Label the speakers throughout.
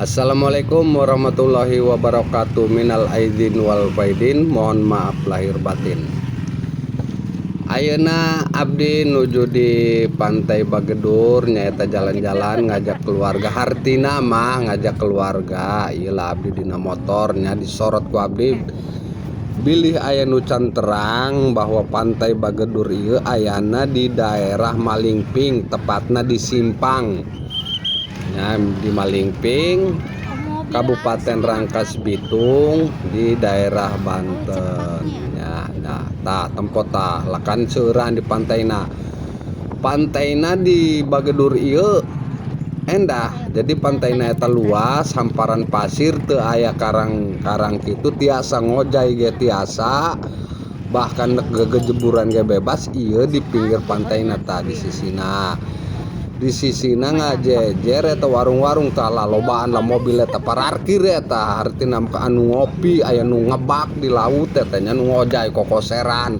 Speaker 1: Assalamualaikum warahmatullahi wabarakatuh. Minal aidin wal faidin, mohon maaf lahir batin. Ayeuna abdi nuju di Pantai Bagedur, nyaeta jalan-jalan ngajak keluarga, hartina mah ngajak keluarga. Iyalah abdi dina motornya disorot ku abdi bilih aya nu can terang bahwa Pantai Bagedur ieu ayana di daerah Malingping, tepatna di Simpang. Ya, di Malingping, Kabupaten Rangkas Bitung, di daerah Banten. Ya, nah, tempat lakan seueuran di pantaina. Pantaina di Bagedur ieu endah. Jadi pantaina eta luas, hamparan pasir, teu aya karang-karang kitu, tiasa ngojay ge tiasa. Bahkan gejeburan ge bebas ieu di pinggir pantaina ta di sisina. Di sisina ngajejer eta warung-warung tah lalobaan lah mobil eta parkir eta, artina anu ngopi, aya nu ngebak di laut eta nya nu ngojay kokoseran.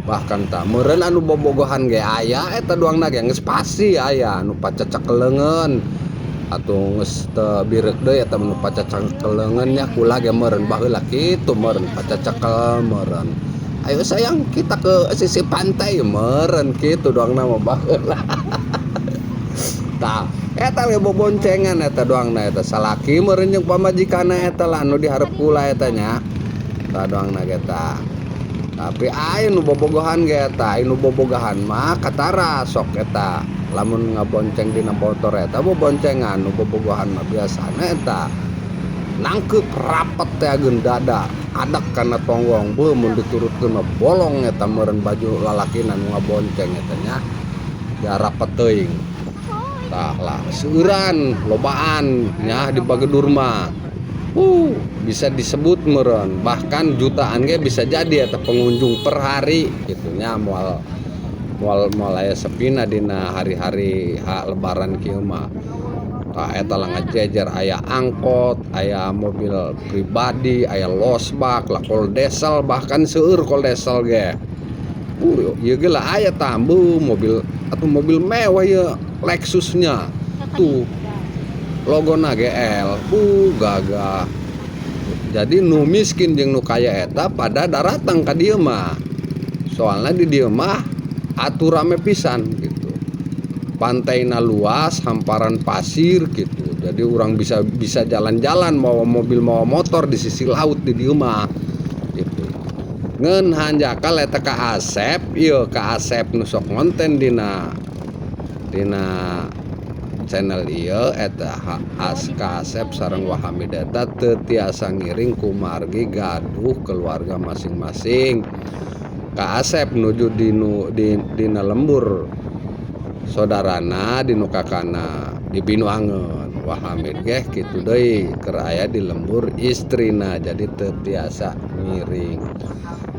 Speaker 1: Bahkan tah meureun anu bobogohan ge aya eta doangna ge geus pasti aya nu pacacakeleungeun atuh geus teu birek deui eta nu pacacakeleungeun nya kula ge meureun baheula kitu meureun pacacakel meureun. Ayo sayang kita ke sisi pantai meureun kitu doangna mah baheula. Tah, eta le boboncengan eta doangna eta salaki meureun jeung pamajikanna eta lah anu diharep kula eta nya. Tah doangna ge tah. Tapi aya nu bobogohan ge eta, anu bobogohan mah katara sok eta. Lamun ngabonceng dina motor eta boboncengan, nu bobogohan mah biasana eta nangkep rapet teh ageun dada, adak kana tonggong, beuh mun diturutkeun mah bolong eta meureun baju lalakina nu ngabonceng eta nya. Ya rapet teuing. Tah lah seueuran lobaan nya di Bagedur mah. Bisa disebut meureun bahkan jutaan ge bisa jadi eta pengunjung per hari kitu nya moal aya sepina dina hari-hari lebaran kieu mah. Tah eta lah ngajejer aya angkot, aya mobil pribadi, aya losbak, lah kol desel bahkan seueur kol desel ge. Ieu ge lah aya tambu mobil atau mobil mewah ya Lexusnya tuh logona GL gagah. Jadi nu miskin jeung nu kaya eta pada daratang ka dieu mah. Soalna di dieu mah atuh rame pisan gitu. Pantaina luas, hamparan pasir gitu. Jadi orang bisa jalan-jalan mawa mobil mawa motor di sisi laut di dieu mah gitu. Ngeun hanjakal eta ka Asep, ieu ka Asep nu sok ngonten dina channel ieu eta Aska Asep sareng Wahamid eta teu tiasa ngiring ku margi gaduh keluarga masing-masing. Ka Asep nuju dina lembur saudarana di nu kakana di Binuangeun. Wahamid ge kitu deui keur aya di lembur istrina jadi teu tiasa ngiring.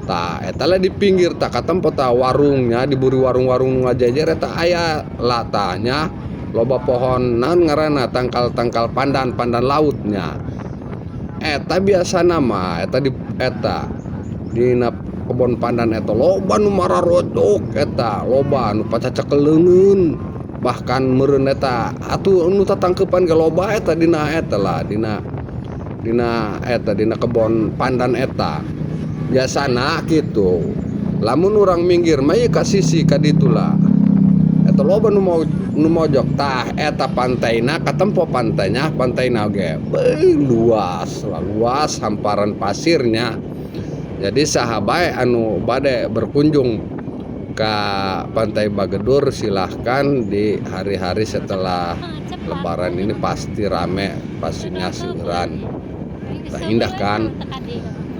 Speaker 1: Tah eta lah di pinggir tah ka tempat tah warungnya diburi warung-warung ngajejer eta aya latahnya loba pohon naon ngaranna tangkal pandan lautnya. Eta biasana mah eta dina kebon pandan eta loba nu mararodok eta loba nu pacacakeleungeun bahkan meureun eta atuh nu tatangkeupan ge loba eta dina kebon pandan eta. Biasana gitu lamun urang minggir mah ieu ka sisi ka ditu lah eta loba nu mojok tah eta pantaina katempo pantaina ge luas hamparan pasirnya. Jadi sahabat anu bade berkunjung ke Pantai Bagedur silahkan di hari-hari setelah lebaran ini pasti rame, pastinya seueuran. Tah indah kan.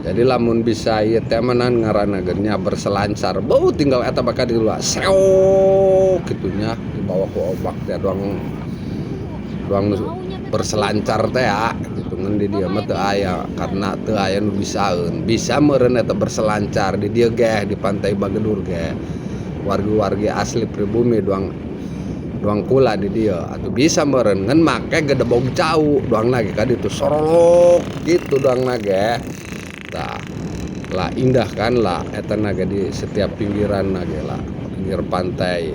Speaker 1: Jadi lamun bisa ieu teh menan ngaranna geurnya berselancar. Bau tinggal eta bakal di luar. Seok kitunya dibawa ku ombak teh doang berselancar teh ya gitu ngan di dieu mah teu aya karena teu aya nu bisaeun. Bisa meureun eta berselancar di dieu ge di Pantai Bagedur ge. Wargi-wargi asli pribumi doang kula di dieu atuh bisa meureun ngan make gedebog cau doangna ge ka ditu sorolok gitu doangna ge. Tah lah indah kan lah eta naga di setiap pinggiran naga lah pinggir pantai.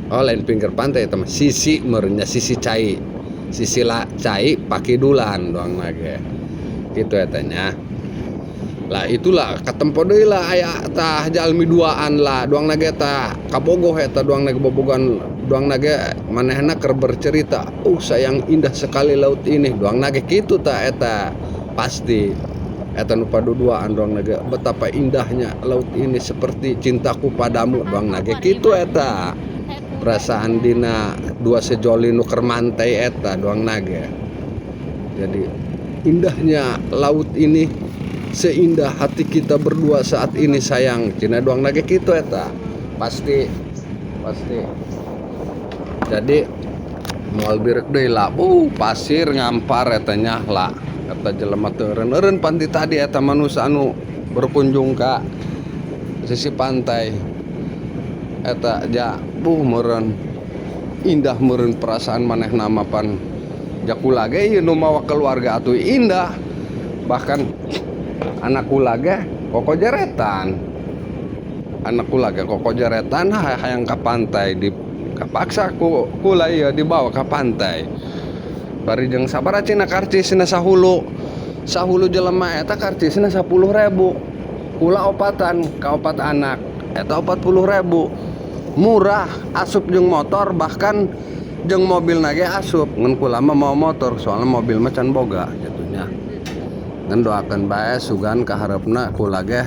Speaker 1: Oh lain pinggir pantai eta mah sisi meureunnya sisi cai sisi cai pakai dulan doang nage gitu etanya lah. Itulah katempo deui lah aya tah jalmi duaan lah doang nage tah kabogoh eta doang nage bobogan doang nage manehna keur bercerita sayang indah sekali laut ini doang nage kitu tah eta pasti eta nu paduduaan doang nage betapa indahnya laut ini seperti cintaku padamu doang nage kitu eta perasaan dina dua sejoli nu keur mantai eta doang nage. Jadi indahnya laut ini seindah hati kita berdua saat ini sayang cina doang nage kitu eta pasti. Jadi moal birek deui lah pasir ngampar etanya lah eta jelema teu eureun panti tadi eta manusia anu berkunjung ka sisi pantai eta ja meureun indah meureun perasaan manehna mapan jakula ge ieu nu mawa keluarga atuh indah. Bahkan anak kula ge koko jeretan hayang ka pantai dipaksa kula ieu dibawa ka pantai bari jeung sabaraha cina karcisna sahulu jelema eta karcisna 10.000 kula opatan ka opat anak eta 40.000 murah asup jeung motor bahkan jeung mobil nage asup ngan kula mah mau motor soalnya mobil mah can boga jatuhnya. Ngan doakeun bae sugan ka hareupeuna kula ge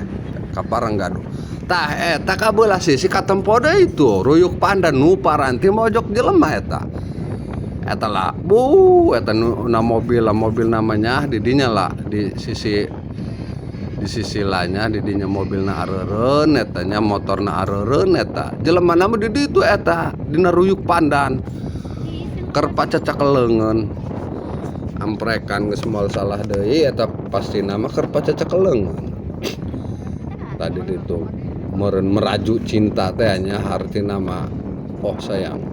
Speaker 1: kaparenggaduh tah eta kabelah sisi katempo deui itu ruyuk pandan nu paranti mojok jelema eta lah eta nu na mobil namanya di dinya lah di sisi lanya di dinya mobilna areureun etanya motorna areureun eta jelema mah di ditu eta dina ruyuk pandan keur pacacak leungeun amprekan geus moal salah deui eta pasti nama keur pacacak leungeun tadi ditu meureun meraju cinta teh nya artina mah sayang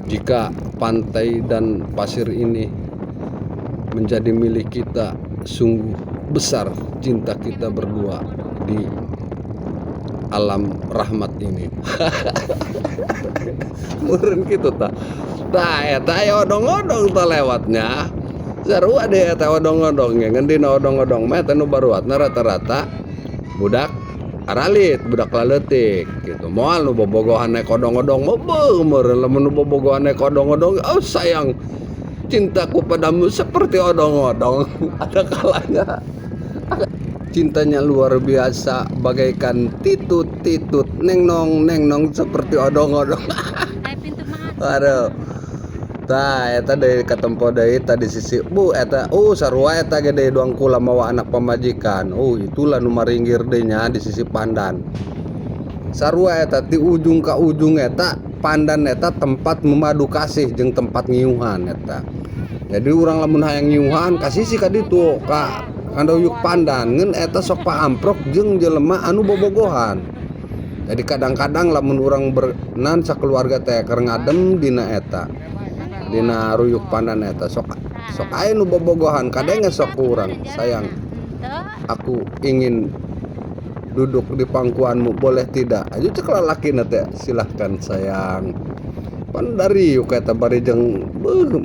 Speaker 1: jika pantai dan pasir ini menjadi milik kita sungguh besar cinta kita berdua di alam rahmat ini. Meureun kitu tah eta aya odong-odong tah lewatnya sarua deh eta odong-odong ngan dina odong-odong mah eta nu baruatna rata-rata budak aralit budak laletik gitu moal nu bobogohan naik odong-odong mah meureun lamun nu bobogohan naik odong-odong sayang cintaku padamu seperti odong-odong. Ada kalanya cintanya luar biasa bagaikan titut-titut neng nong seperti odong-odong. Aduh tah eta deui katempo deui tadi sisi eta sarua eta ge deui doang kula mawa anak pamajikan itulah nu maringgir deui nya di sisi pandan sarua eta ti ujung ka ujung eta pandan eta tempat memadu kasih jeung tempat ngiuhan eta. Jadi urang lamun hayang ngiuhan ka sisi ka ditu ka kanduyuk pandan ngeun eta sok paamprok jeung jelema anu bobogohan. Jadi kadang-kadang lamun urang berenang sakeluarga teh keur ngadem dina eta dina ruyuk pandan eta sok aya nu bobogohan kadenge sok urang sayang aku ingin duduk di pangkuanmu boleh tidak ayo cek lalakina teh silahkan sayang pan dari yuk eta bari jeung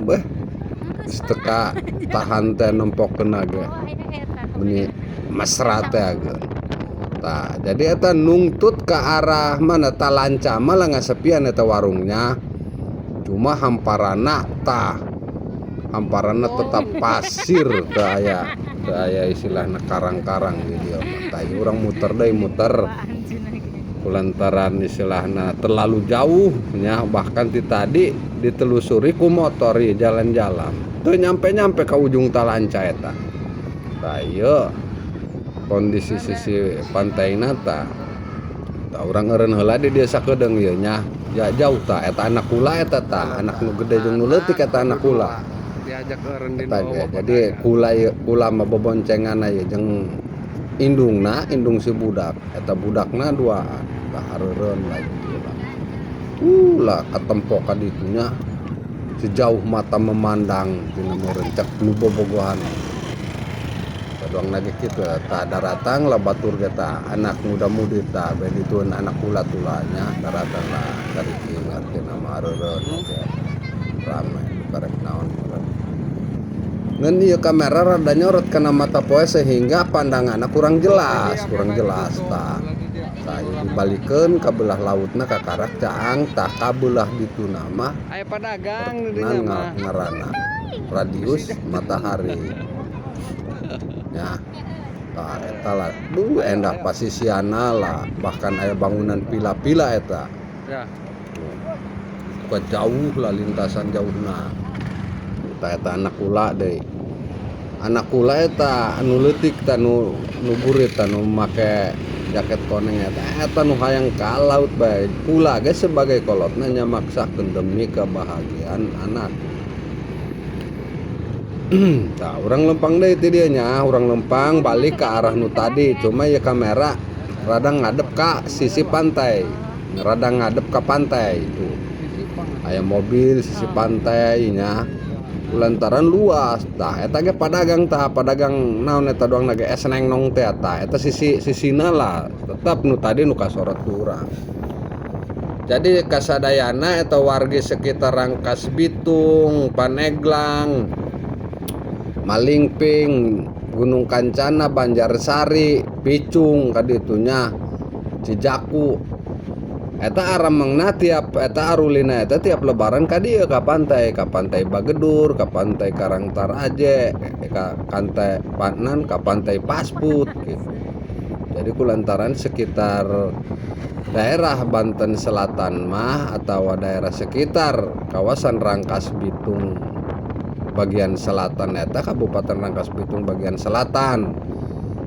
Speaker 1: beh teka tahan teh nempokeun ge meni mesra teh ge tah jadi eta nungtut ke arah mana talanca malah ngasepian eta warungnya cuma hamparanna tetap pasir teu aya istilahna karang-karang di dieu mah tah urang muter kulantaran istilahna terlalu jauh nya bahkan ti tadi ditelusuri ku motor jalan-jalan teu nyampe ka ujung talanca eta tah ieu kondisi sisi pantaina tah urang eureun heula di dieu sakedeung ieu nya jauh tah eta anak kula eta tah anak nu gede jeung nu leutik eta anak kula diajak eureun di bawah jadi kula mah beboncengan aya jeung indung si budak eta budakna duaan tah hareureun lagi lah katempo ka ditu nya sejauh mata memandang dina meureun cek nu bobogohan doang lagi kitu tah daratang lah batur eta anak muda-mudi tah bae ditueun anak kula-tulanya daratang lah dari artina mah hareureun rame. karek naon ngan ieu kamera rada nyorot kana mata poe sehingga pandanganna kurang jelas tah saya dibalikeun ka belah lautna ka karak caang tah ka belah dituna mah
Speaker 2: Aya padagang di
Speaker 1: nan
Speaker 2: dinya mah.
Speaker 1: ngaranna radius matahari ya. Tah eta lah endah pasisiana lah bahkan aya bangunan pila-pila eta
Speaker 2: Ya.
Speaker 1: ka jauh lah lintasan jauhna eta anak kula deui anak kula eta anu leutik tah nu burit tah nu make jaket koneng eta nu hayang ka laut bae kula ge sebagai kolotna nya maksakeun demi kebahagiaan anak. Nah, orang lempang deh itu dia nya, orang lempang balik ke arah nu tadi, cuma ya kamera rada ngadep ke sisi pantai, rada ngadep ke pantai itu. Aya mobil sisi pantainya, lantaran luas. Tah, eta ge padagang naon eta doang ge esneng nong teh eta sisina lah, tetap nu tadi nu kasorot ku urang. Jadi kasadayana eta wargi sekitar Rangkas Bitung, Paneglang, Malingping, Gunung Kancana, Banjarsari, Picung kaditunya Cijaku eta aramengna tiap eta arulina eta tiap lebaran ka dieu ka pantai Bagedur, ka pantai Karangtaraje, ka pantai Panan, ka pantai Pasput gitu. Jadi kulantaran sekitar daerah Banten Selatan mah atau daerah sekitar kawasan Rangkas Bitung bagian selatan eta Kabupaten Rangkas Bitung bagian selatan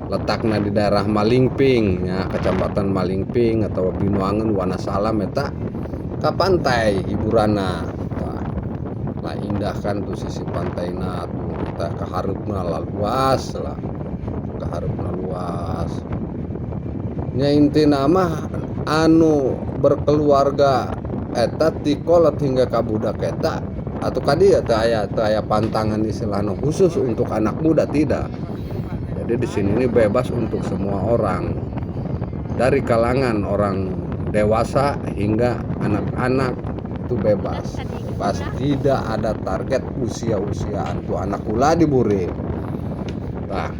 Speaker 1: letakna di daerah Malingping ya kecamatan Malingping atau Binuangen Wanasalam eta ka pantai hiburanna lah indah kan tuh sisi pantaina tuh kita kaharupna luas lah kaharupna luas nya intina mah anu berkeluarga eta tikolot hingga ka budak eta atau kadi ya aya pantangan istilahnya khusus untuk anak muda tidak. Jadi di sini ini bebas untuk semua orang dari kalangan orang dewasa hingga anak-anak itu bebas tidak ada target usia-usiaan tuh anak kula diburi nah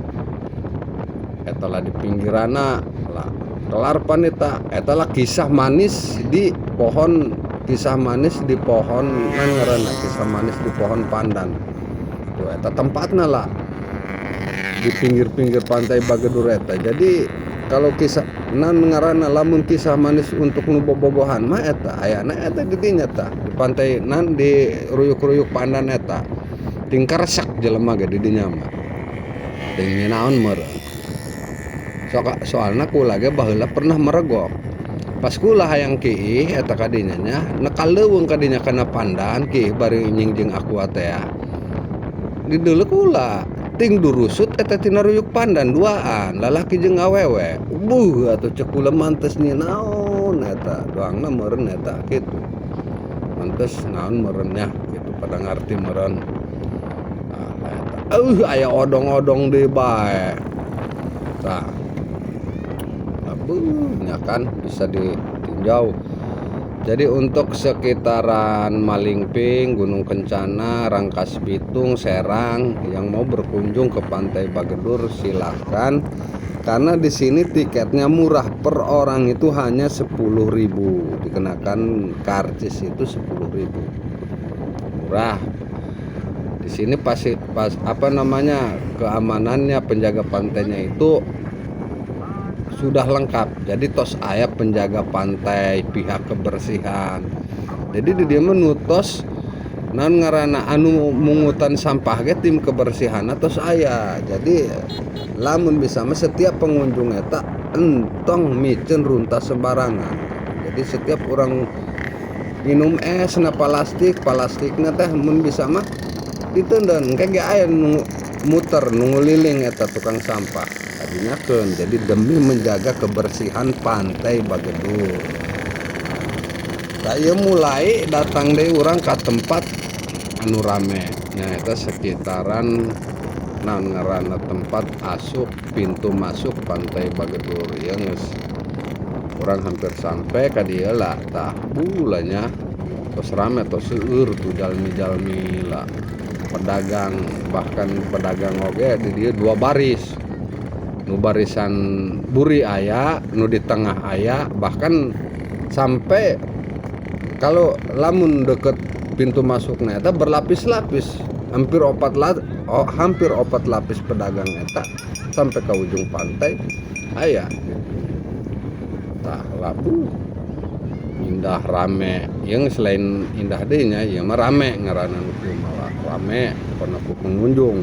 Speaker 1: etalah di pinggirana lah kelar panita etalah kisah manis di pohon nan ngaranna kisah manis di pohon pandan tuh eta tempatna lah di pinggir-pinggir pantai Bagedur eta. Jadi kalau kisah nan ngaranna lamun kisah manis untuk nu bobogohan mah eta ayana eta di dinya tah di pantai nan di ruyuk-ruyuk pandan eta tingkaresak jelema ge di dinya mah teuing naon meureun soalna kula ge baheula pernah meregok pas kula hayang kiih eta kadinya nya nekaleuweung kadinya kana pandan kiih bari nyingjing aku teh di deuleu kula ting durusut eta tina ruyuk pandan duaan lalaki jeung awewe atuh cek kula mantes nya naon eta doangna meureun eta kitu mantes naon meureun nya kitu pada ngarti meureun eta aya odong-odong deui bae tah nya kan bisa ditinjau. Jadi untuk sekitaran Malingping, Gunung Kencana, Rangkas Bitung, Serang yang mau berkunjung ke Pantai Bagedur silahkan karena di sini tiketnya murah per orang itu hanya 10.000 dikenakan karcis itu 10.000 murah. Di sini pas apa namanya keamanannya penjaga pantainya itu sudah lengkap. Jadi tos aya penjaga pantai, pihak kebersihan. Jadi dia menutos nan ngaranna anu mungutan sampah ge tim kebersihan tos aya. Jadi lamun bisa mah setiap pengunjung eta entong micen runtas sembarangan. Jadi setiap orang minum es na plastikna teh mun bisa mah diteudeun kage aya nu muter nu ngeliling eta tukang sampah. Jadi demi menjaga kebersihan Pantai Bagedur. Saya mulai datang deh orang ke tempat anu rame. Nya eta sekitaran ngaranna tempat pintu masuk Pantai Bagedur ya geus. Orang hampir sampai ka dieu lah tah bulanya tos rame tos seueur tuh jalmi-jalmi lah pedagang, bahkan pedagang oge di dia dua baris, nu barisan buri aya, nu di tengah aya, bahkan sampai kalau lamun deket pintu masuknya eta berlapis-lapis, hampir opat lapis pedagang eta sampai ke ujung pantai aya. Tah labu indah rame, yang selain indah deh nya ya mah rame ngaranna nu malah rame karena ku pengunjung,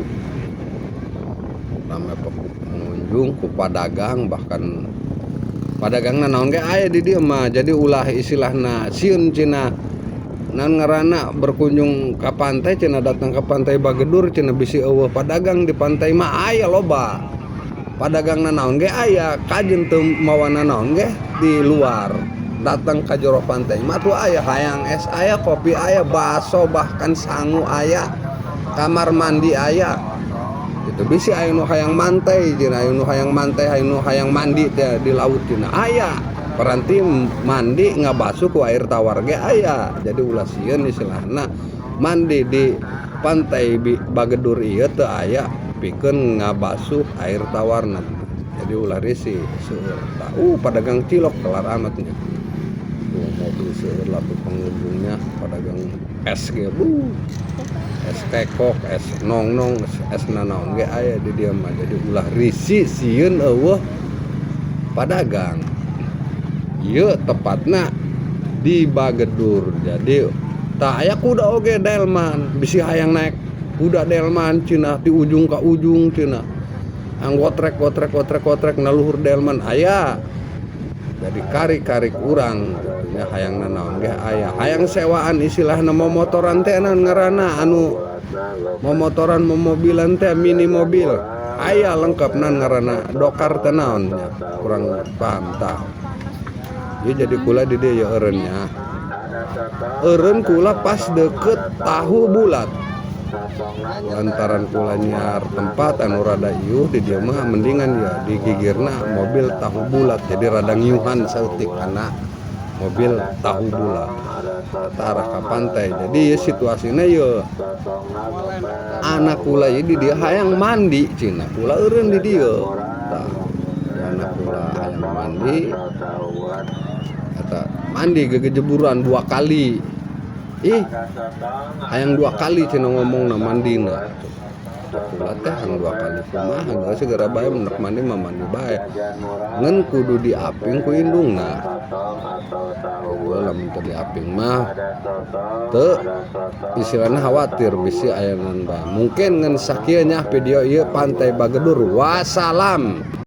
Speaker 1: rame pengunjung ku padagang, bahkan padagangna naon ge aya di dieu mah. Jadi ulah istilahna sieun cenah naon ngaranna berkunjung ka pantai, cenah datang ke pantai Bagedur cenah bisi eueuh padagang di pantai mah aya loba. Padagangna naon ge aya, kajeun teu mawana naon ge di luar. Datang ke jero pantai mah tuh aya hayang es aya, kopi aya, bakso, bahkan sangu aya, kamar mandi aya. Itu bisi aya nu hayang mantai, cenah aya nu hayang mantai, aya nu hayang mandi teh di laut cenah aya. Peranti mandi ngabasuh ku air tawar ge aya. Jadi ulah sieun istilahna mandi di pantai Bagedur ieu teu aya pikeun ngabasuh air tawarna. Jadi ulah risih seueur. Pedagang cilok kelar amat nya. Mobil seueur lah pengunjungnya, pedagang es ge es tekok, es nong-nong, es nanaon ge aya di dieu mah. Jadi ulah risih sieun eueuh padagang. Ieu tepatna di Bagedur. Jadi tah aya kuda oge delman, bisi hayang naik kuda delman cenah ti ujung ka ujung cenah. Anggotrek na luhur delman aya. Jadi karik urang nya hayang nanaon ge aya. Hayang sewaan istilahna momotoran teh naon ngaranna anu momotoran mobilan teh mini mobil. Aya lengkapna ngaranna dokar teh naon nya. Kurang paham tah. Ieu jadi kula di dieu eureunnya. Eureun kula pas deket tahu bulat. Lantaran kula nyar tempat anu rada ieuh di dieu mah mendingan ya di gigirna mobil tahu bulat. Jadi rada ngiuhan saeutik kana mobil tahu bulat arah ka pantai. Jadi ya situasina ya anak kula ieu di dieu hayang mandi cenah. Kula eureun di dieu. Tah anak kula hayang mandi eta mandi gegejeburan 2 kali. Hayang 2 kali cenah ngomongna mandina. Kula teh hayang 2 kali kumaha geus segera bae menep mandi mah mandi bae. Ngan kudu diaping ku indungna. Gua lamun teu diaping mah teu istilahna khawatir bisi aya naon bae. Mungkin ngan sakieu nya video ieu pantai Bagedur. Wassalam.